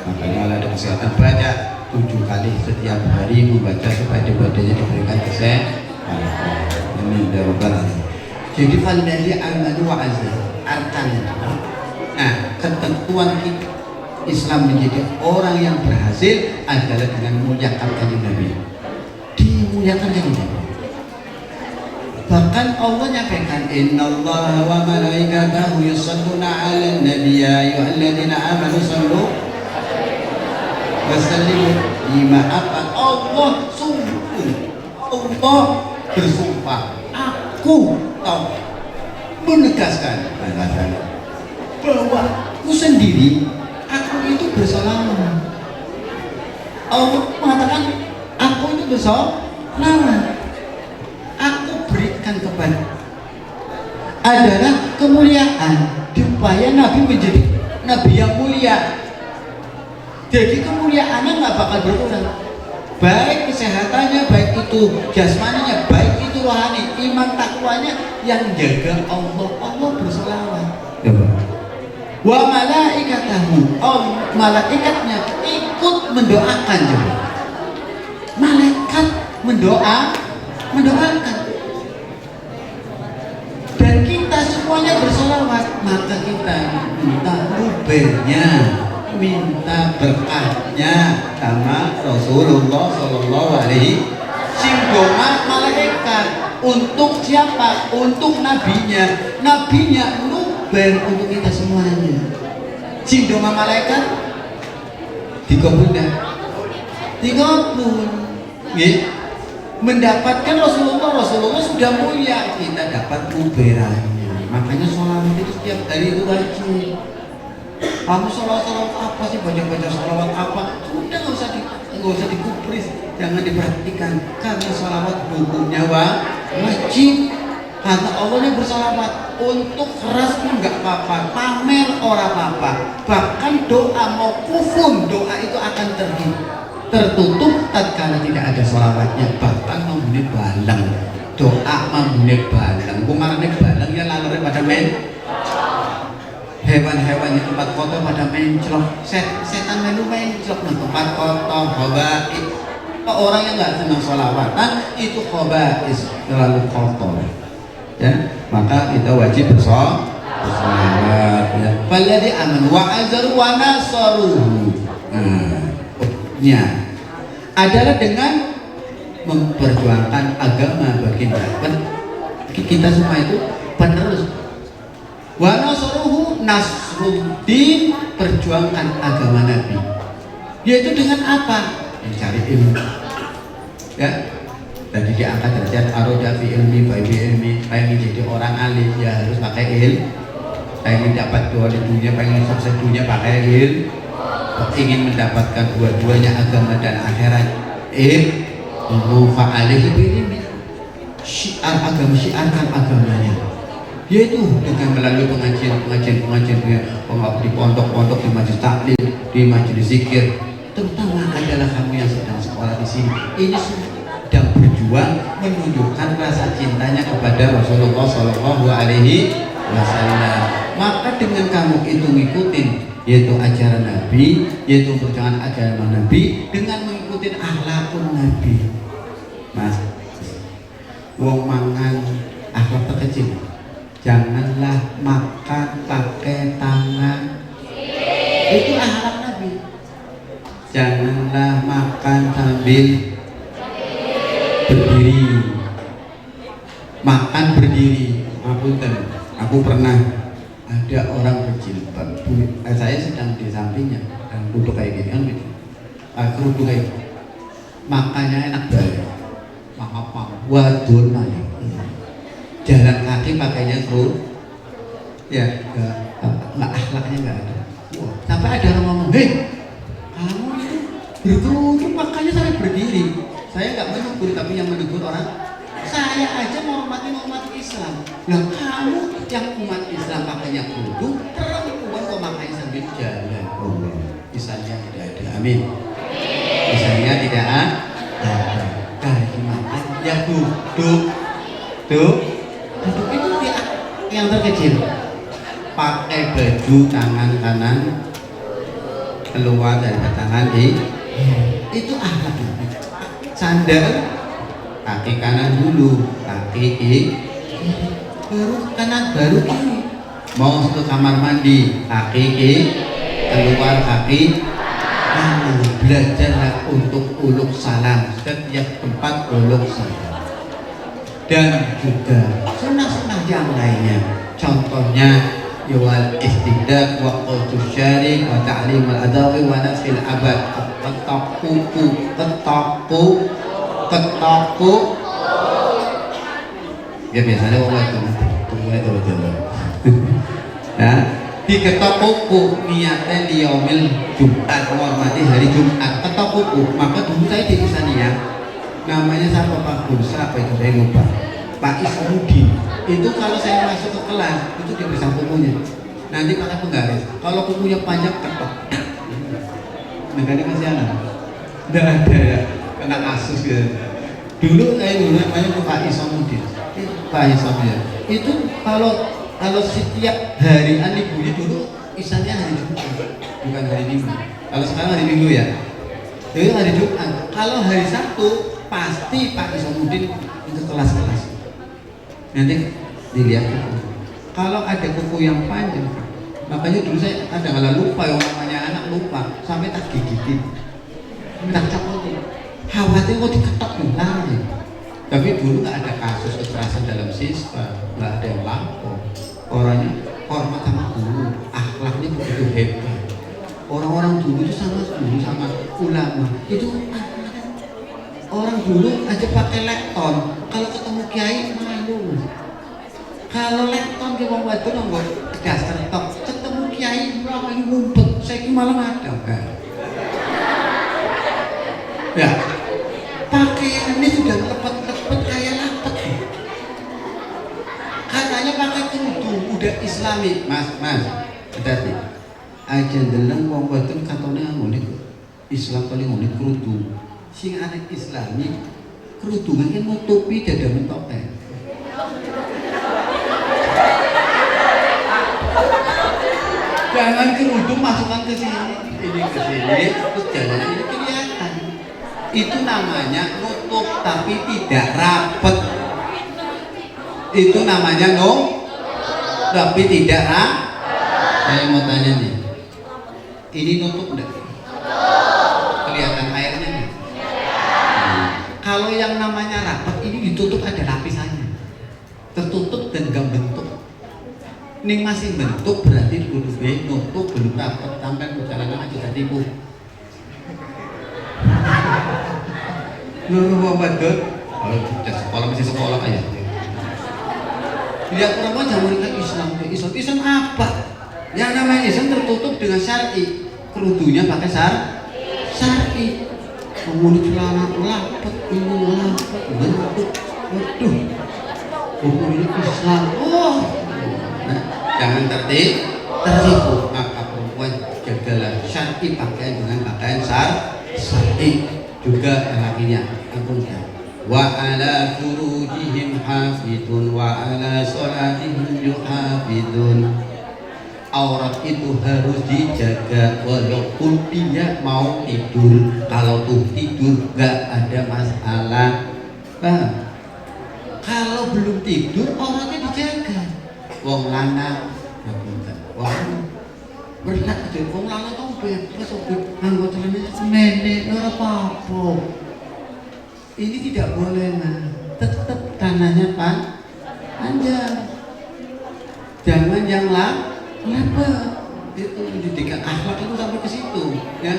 Speaker 2: Makanya oleh kesehatan baca 7 kali setiap hari, membaca supaya badannya diberikan kesehatan. Amin ya rabbal alamin. Jadi falladzi amanu wa azza arkan. Nah, ketentuan Islam menjadi orang yang berhasil adalah dengan memuliakan kanjeng Nabi. Dimuliakan kanjeng Nabi. Bahkan Allah nyampaikan innallaha wa malaikatahu yusholluna 'alan nabiy ya ayyuhalladzina amanu shallu wa sallimu. Apa? Allah sungguh, Allah bersumpah, aku tahu menegaskan bahwa aku sendiri, aku itu bersolawat. Allah mengatakan aku itu bersolawat. Aku berikan kepada adalah kemuliaan supaya Nabi menjadi Nabi yang mulia. Jadi kemuliaannya nggak bakal berkurang, baik kesehatannya, baik itu jasmaninya, baik itu rohani, iman takwanya yang jaga Allah. Allah bersolawat. Wa malaikatahu, malaikatnya ikut mendoakan. Coba malaikat mendoakan, dan kita semuanya bersolawat. Maka kita minta rubernya, minta berkahnya sama Rasulullah Sallallahu Alaihi Wasallam. Malaikat untuk siapa? Untuk nabinya. Nabinya nuber untuk kita semuanya. Sindoma malaikat dikabul dah, dikabul. Mendapatkan Rasulullah sudah mulia, kita dapat nuberannya. Makanya sholawat itu setiap hari itu wajib. Kamu sholawat apa sih, baca sholawat apa? Udah nggak usah dikupris, jangan diperhatikan. Karena sholawat hukumnya wajib. Kata Allah ini bersolawat, untuk keras pun nggak apa-apa, pamer orang apa-apa. Bahkan doa mau kufun, doa itu akan tertutup tatkala tidak ada sholawatnya. Bahkan membunuh balang, doa membunuh balang. Kumarane balang ya lalure pada hewan-hewan di tempat kotor pada menclok, setan melu menclok di tempat kotor. Khaba'is, orang yang nggak senang sholawatan itu khaba'is, terlalu kotor. Ya, maka kita wajib bersolawat. Ya. Falladzi amanu wa azzaru wa nasaruhu. Adalah dengan memperjuangkan agama baginda. Kita semua itu penerus. Wa nasaruhu, nasruddin, perjuangkan agama Nabi. Yaitu dengan apa? Mencari ilmu. Ya. Tadi diangkat derajat aroja fi ilmi, fi ilmi. Pengen jadi orang alim ya harus pakai ilmu. Pengen dapat dua di dunia, pengen sukses dunia pakai ilmu. Ingin mendapatkan dua-duanya agama dan akhirat ilmu fa'alihi ilmi. syiarkan agamanya, yaitu dengan melalui pengajian di pondok-pondok, di majelis taklim, di majelis zikir. Terutama adalah kamu yang sedang sekolah di sini, ini sedang berjuang menunjukkan rasa cintanya kepada Rasulullah Shallallahu Alaihi Wasallam. Maka dengan kamu itu ngikutin, yaitu ajaran Nabi, yaitu perjuangan agama Nabi, dengan mengikuti akhlakun Nabi, Mas. Wong mangan akhlak terkecil, janganlah makan pakai tangan, itu akhlak Nabi. Janganlah makan sambil berdiri, makan berdiri. Aku pernah ada orang berjilbab, saya sedang di sampingnya dan duduk kayak gini kan gitu. Aku duduk kayak gini, makanya enak banget. Apa wadon aja jalan kaki pakainya kerut ya, nggak akhlaknya nggak ada. Wah, sampai ada orang ngomong, hei kamu itu berkerudung makanya saya berdiri. Saya nggak menegur, tapi yang menegur orang, saya aja menghormati umat Islam. Nah kamu yang umat Islam pakainya kerudung, perempuan kok makanya sambil jalan. Misalnya tidak ada, amin. Misalnya tidak ada. Ya duduk itu dia yang terkecil, pakai baju tangan kanan keluar dari tangan itu akhlak. Sandal kaki kanan dulu, kaki kiri baru kanan, baru kiri. Mau ke kamar mandi kaki kiri, keluar kaki. Belajarlah untuk uluk salam, setiap tempat uluk salam. Dan juga sunnah-sunnah yang lainnya, contohnya yawal istiqdaq wa qawtus syari wa ta'lim al-adawi wa nafil abad. Ketaku ya biasanya orang itu ya, diketok kuku niatnya di yaumil Jumat, menghormati hari Jumat. Ketok kuku, maka dulu saya di Isania, namanya siapa Pak Bursa, apa itu saya lupa, Pak Ismudi. Itu kalau saya masuk ke kelas itu dia bisa kukunya, nanti pakai penggaris. Kalau kukunya panjang ketok, negara masih anak, tidak ada ya, kena kasus gitu. Dulu namanya Pak Ismudi, Pak Ismudi itu kalau setiap hari liburnya dulu misalnya hari Jumat, bukan hari Minggu. Kalau sekarang hari Minggu ya, jadi hari Jumat. Kalau hari Sabtu pasti Pak Isamuddin itu kelas-kelas. Nanti dilihat kuku. Kalau ada kuku yang panjang, makanya dulu saya kadang-kadang lupa, yang namanya anak lupa, sampai tak gigitin, tak capotin. Khawatir kok diketok lari. Tapi dulu nggak ada kasus kekerasan dalam siswa, nggak ada yang lapor. Orangnya hormat sama guru, akhlaknya begitu hebat. Orang-orang dulu itu sama ulama itu orang dulu aja pakai lekton, kalau ketemu kiai malu. Kalau lekton ke wong wadon nggak dasar tok, ketemu kiai berapa ini ngumpet, saya malah ada kan? Ya, pakaiannya sudah lepet-lepet kayak lapet. Katanya pakai kerudung udah Islami, mas, hati-hati. Aja deleng wong wadon katone ngene Islam paling ngene kerudung. Sing anak Islami kerudungan kan nutupi dada mentoke. Jangan kerudung masukkan ke sini, ini ke sini, terus jalan ini kelihatan. Itu namanya nutup tapi tidak rapet. Itu namanya tapi tidak Saya mau tanya nih, ini nutup enggak? Kelihatan airnya nih? Kalau yang namanya rapet ini ditutup ada lapisannya, tertutup dan gak bentuk. Ini masih bentuk berarti kudu nutup belum rapet, sampai perjalanan aja tipu. Nurul Muhammadun, kalau sekolah masih sekolah aja. Lihat orang jangan Islam, Islam apa? Yang namanya Islam tertutup dengan syar'i, kerudungnya pakai syar'i. Kemudian celana lapet, ini lapet, bentuk. Waduh, hukum ini Islam. Oh, nah, jangan tertipu. Maka perempuan jagalah syar'i, pakaian dengan pakaian syar'i. Juga lakinya, ampun ya. Wa ala furujihim hafidun wa ala sholatihim yuhafidun. Aurat itu harus dijaga walaupun dia mau tidur. Kalau tuh tidur gak ada masalah. Paham? Kalau belum tidur auratnya dijaga. Wong lanang wong berat aja. Wong lanang tuh bebas nganggo celana semene ora apa-apa. Ini tidak boleh nah. Tetap tanahnya panjang. Jangan yang lebar. Itu pendidikan akhlak itu sampai ke situ ya.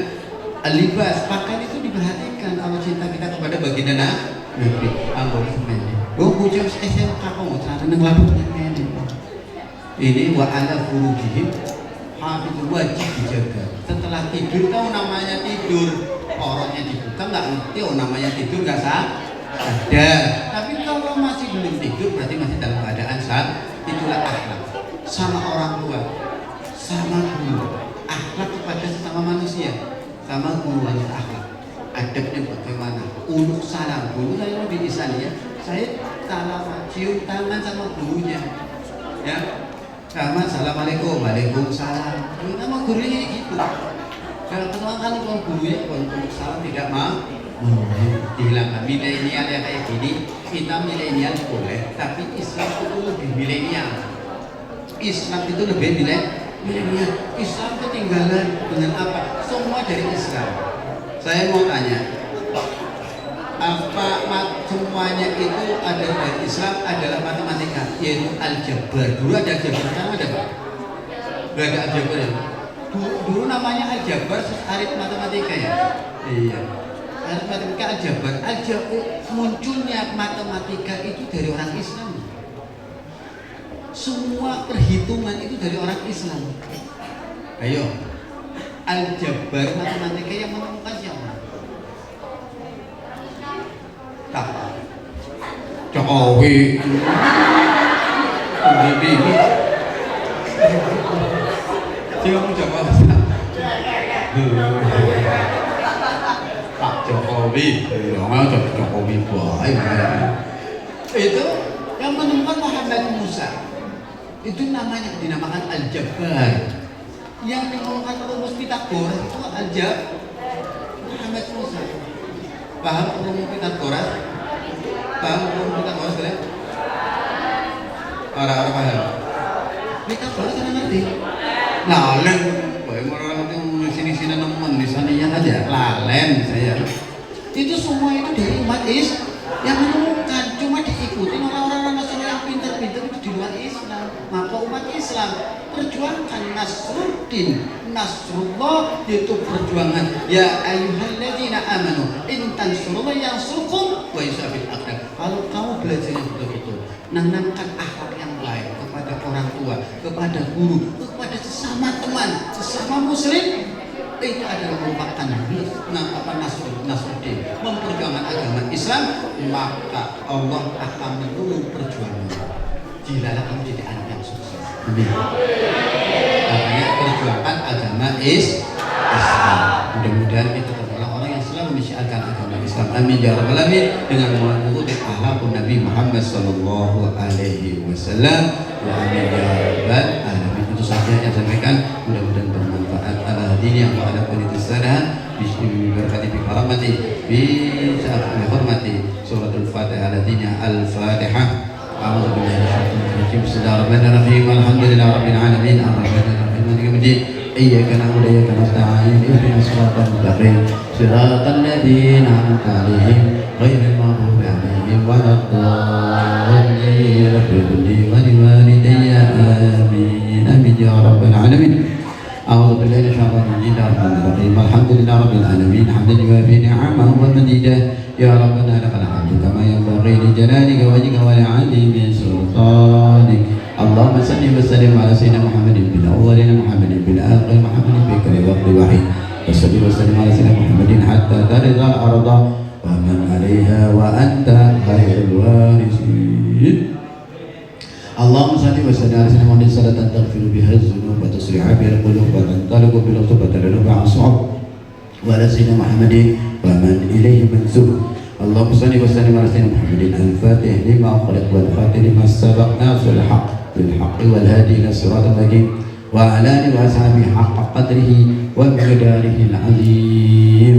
Speaker 2: Libas pakaian itu diperhatikan. Allah cinta kita kepada baginda Nabi. Anggo semene. Bocah SMK kok celana nang labutnya ngene. Ini wa ala furujihim hafidun, wajib dijaga. Setelah tidur tahu namanya tidur. Orangnya dibuka nggak ngerti, oh namanya tidur nggak sadar. Tapi kalau masih belum tidur berarti masih dalam keadaan saat. Itulah akhlak sama orang tua, sama guru. Akhlak kepada sesama manusia, sama guru harus akhlak. Adabnya bagaimana? Uluk salam. Guru saya lebih lisan ya. Saya salam, cium tangan sama gurunya. Ya, sama assalamualaikum, waalaikumsalam. Nama gurunya gitu. Kalau kalau gurunya salam tidak mau, dihilangkan. Milenial yang kayak gini, kita milenial boleh, tapi Islam itu lebih milenial. Islam itu lebih milenial. Islam ketinggalan dengan apa? Semua dari Islam. Saya mau tanya, apa semuanya itu ada dari Islam adalah matematika, yaitu aljabar. Dulu ada aljabar, sekarang ada Pak? Gak ada aljabar ya? Dulu namanya aljabar, arit matematika ya? Iya. Arit matematika aljabar. Munculnya matematika itu dari orang Islam. Semua perhitungan itu dari orang Islam. Ayo, aljabar matematika yang menemukan siapa? Tak. Jokowi. Ini. Siapa Jokowi? Pak Jokowi. Jokowi baik. Itu yang menemukan Muhammad Musa. Itu namanya dinamakan aljabar. Yang menemukan rumus Pitagoras itu Muhammad Musa. Paham rumus Pitagoras? Paham rumus Pitagoras kan? Orang-orang paham. Pitagoras kan ngerti? Lalen, orang ngerti sini-sini nemen di saninya aja. Lalen saya. Itu semua itu dari umat yang menemukan, cuma diikuti orang-orang Nasrani yang pintar-pintar itu di luar Islam. Maka umat Islam perjuangkan Nasrullah itu perjuangan. Ya ayyuhalladzina amanu in tansurullah yansurkum wa yusabbit aqdam. Kalau kamu belajarnya betul-betul, nanamkan akhlak yang baik kepada orang tua, kepada guru, kepada sesama teman, sesama muslim, itu adalah merupakan Nasruddin, memperjuangkan agama Islam, maka Allah akan mendukung perjuangan. Dilalah kamu jadi anak yang sukses. Amin. Makanya perjuangkan agama Islam. Mudah-mudahan kita tergolong orang yang selalu menyiarkan agama Islam. Amin ya rabbal alamin, dengan mengikuti akhlak Nabi Muhammad sallallahu alaihi wasallam. Amin ya rabbal alamin. Itu saja yang saya sampaikan. Mudah-mudahan bermanfaat. Ala hadirin yang ada pendidikan berkati bi karamati bi hormati suratul Fatihah latinya al-Fatihah. A'udzu billahi minasyaitonir rajim. Bismillahirrahmanirrahim. Alhamdulillahirabbil alamin. Arrahmanir rahim. Maliki yaumiddin. Iyyaka na'budu wa iyyaka nasta'in. Ihdinas siratal mustaqim. Siratal ladzina an'amta 'alaihim ghairil maghdubi 'alaihim waladdallin. Rabbil wa liwalidayya amin. Amin ya rabbal alamin. أعوذ بالله من الشيطان الرجيم. الحمد لله رب العالمين حمدا يوافي نعمه ومزيدا. يا ربنا لك الحمد كما ينبغي لجلالك وجهك ولعظيم سلطانك. اللهم صل وسلم على سيدنا محمد بن الاولين محمد بن الاخرين محمد بكل وقت واحد. وصل وسلم على سيدنا محمد حتى ترضى الارض ومن عليها وأنت خير الوارثين. اللهم صل وسلم على سيدنا محمد صلاة تغفر بها الذنوب وتسرع بها القلوب وتنطلق بالعصب وتلد بها الصعب وعلى سيدنا محمد ومن إليه منسوب. اللهم صل وسلم على سيدنا محمد الفاتح لما خلق والخاتم لما سبق ناصر الحق بالحق والهادي إلى الصراط المستقيم وعلى آله وأصحابه حق قدره ومقداره العظيم.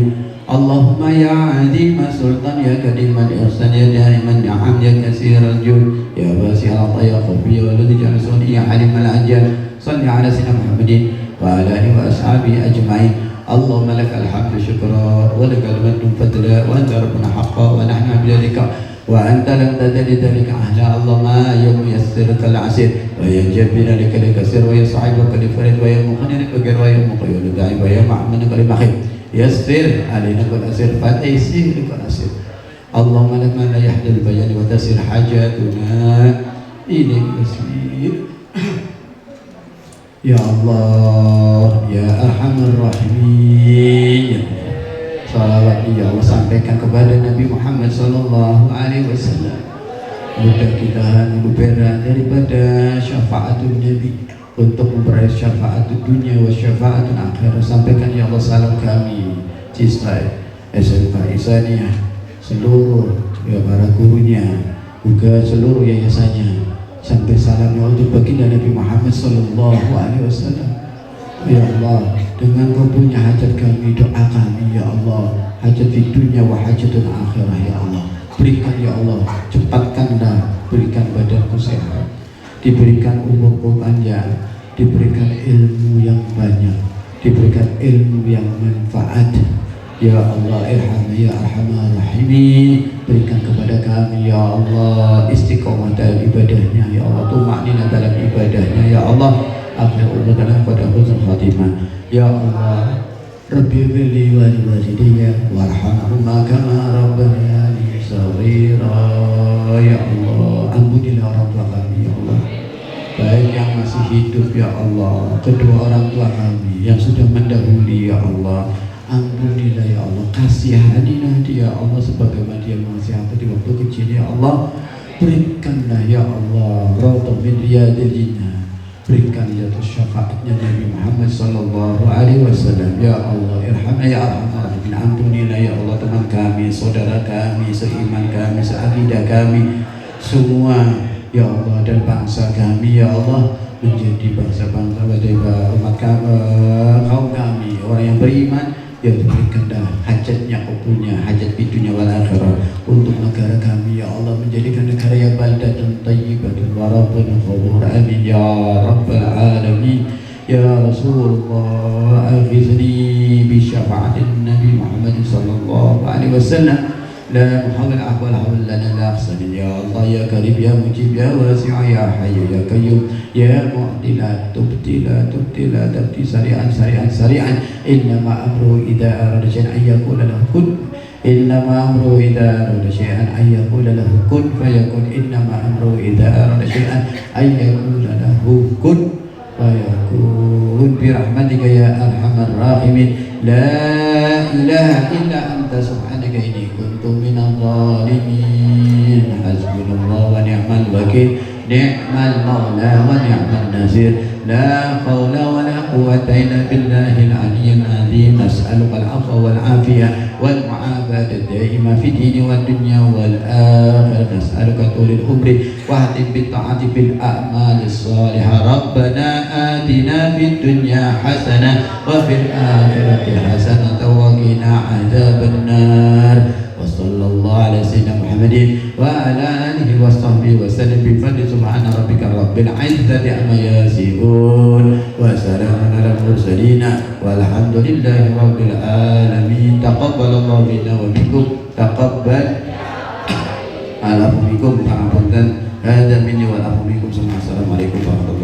Speaker 2: اللهم يا عظيم السلطان يا كريم الإحسان يا دائم النعم يا كثير الجود يا واسع العطاء يا خفي والذي جعل صوني يا حليم الأنجال صل على سيدنا محمد وعلى آله وأصحابه أجمعين. اللهم لك الحمد شكرا ولك المجد فضلا وأنت ربنا حقا ونحن بذلك وأنت لم تزل ذلك أهلا. اللهم يوم يسرك العسير وينجب لك الكسير ويصعبك لفرد ويمخن لك الفقر ويمقي للداعي ويمعمن لك المخير يسر علينا كل أسير فتيسير لكل أسير. اللهم لما لا يحدث البيان وتسير حاجاتنا إليك يسير. Ya Allah, Ya Arhamar Rahimin. Salawat ya Allah sampaikan kepada Nabi Muhammad Sallallahu Alaihi Wasallam. Mudah-mudahan luberan daripada syafaatul Nabi untuk memperoleh syafaatul dunia wa syafaatul akhirat. Sampaikan ya Allah salam kami Cistai SMK Ihsaniyah, seluruh ya para gurunya, juga seluruh yayasannya. Sampai salamnya untuk baginda Nabi Muhammad Sallallahu Alaihi Wasallam. Ya Allah, dengan Kau punya hajat kami, doa kami ya Allah, hajat di dunia wa hajatul akhirah ya Allah. Berikan ya Allah, cepatkanlah, berikan badanku sehat, diberikan umurku panjang, diberikan ilmu yang banyak, diberikan ilmu yang manfaat. Ya Allah, irham ya arhamar rahimin. Berikan kepada kami ya Allah istiqomah dalam ibadahnya ya Allah, tumakninah dalam ibadahnya ya Allah, akhir umur dalam pada husnul khatimah ya Allah. Rabbi fili wa liwalidayya warhamhuma kama rabbayani shaghira ya Allah. Ampunilah orang tua kami ya Allah, baik yang masih hidup ya Allah, kedua orang tua kami yang sudah mendahului ya Allah. Ampunilah ya Allah, kasihanilah dia ya Allah sebagaimana dia mengasihati di waktu kecil ya Allah. Berikanlah ya Allah raudhah min riyadil jannah, berikan ya syafaatnya Nabi Muhammad Sallallahu Alaihi Wasallam ya Allah. Irhamna ya arhamar rahimin. Ampunilah ya Allah teman kami, saudara kami, seiman kami, seakidah kami semua ya Allah, dan bangsa kami ya Allah, menjadi bangsa-bangsa umat kami, kaum kami orang yang beriman. Ya diberikanlah hajatnya Kau punya, hajat di dunia wal akhirah, untuk negara kami ya Allah, menjadikan negara yang baldatun thayyibatun wa rabbun ghafur. Amin ya rabbal alamin. Ya Rasulullah aghithni bi syafaatin Nabi Muhammad sallallahu alaihi wasallam. لا محول أحوال حول لنا لا أحسن يا الله يا كريم يا مجيب يا واسع يا حي يا قيوم يا معدلا تبتلا تبتلا تبتي سريعا سريعا سريعا. إنما أمره إذا أراد شيئا أن يقول له كن. إنما أمره إذا أراد شيئا أن يقول له كن فيكون. إنما أمره إذا أراد شيئا أن يقول له كن فيكون. برحمتك يا أرحم الراحمين. لا إله إلا أنت سبحانك إني كنت من الظالمين. حسبنا الله ونعم الوكيل. نعم المولى ونعم النصير. لا حول ولا قوة إلا بالله العلي العظيم. نسألك العفو والعافية والمعافاة الدائمة في الدين والدنيا والآخرة. نسألك طول العمر واهتم بالطاعة بالأعمال الصالحة. ربنا آتنا في الدنيا حسنة وفي الآخرة حسنة وقنا عذاب النار. وصلى الله على سيدنا محمد وعلى آله وصحبه وسلم بفضل سبحان ربك رب العزة عما يصفون وسلام على المرسلين والحمد لله رب العالمين. تقبل الله منا ومنكم. تقبل العفو منكم. Pangapunten. Hadza minni wal afu minkum. Assalamualaikum warahmatullahi wabarakatuh.